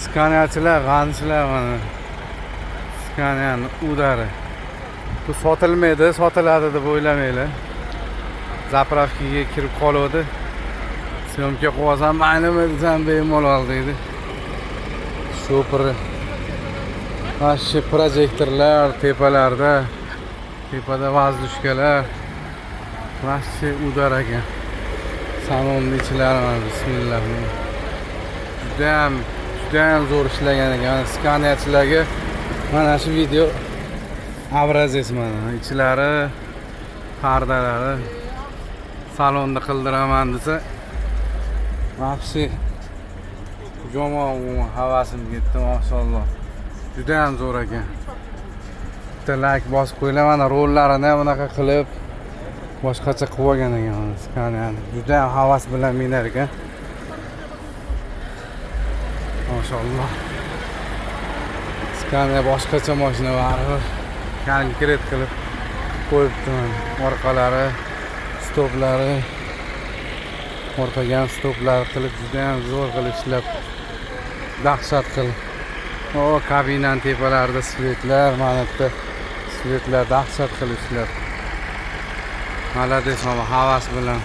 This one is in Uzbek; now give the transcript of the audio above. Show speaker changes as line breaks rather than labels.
Skaniyachilar, g'anchilar mana. Skaniyani udari. Bu sotilmaydi, sotiladi deb o'ylamanglar. Zapravkaga kirib qoladi. Syomka qilsam, maylimi desam bemalol deydi. Shopiri. Mana projektorlar tepalarda. Tepada vazdushkalar. Mana udar ekan. Salonning ichlari mana bismillah. Judayam zo'r ishlagan ekan. Skaniyachilarga mana shu video obrazes mana. Ichlari, pardalari salonni qildiraman desa, vaqti jomon havasim ketdi, maşallah. Judayam zo'r ekan. Bitta like bosib qo'yinglar, mana rollarini ham bunaqa qilib boshqacha qilib olgan ekan Skaniyani. Judayam havas bilan minar ekan. Maşallah. Skaniya boshqacha mashina baribir. Konkret qilib qo'yibdi mana. Orqalari, stoplari, orqaga ham stoplar qilib judayam zo'r qilib ishlab, dahshat qilib. O kabinaning tepalarida svetlar, mana bitta svetlar dahshat qilib ishlab. Malades, mana havas bilan.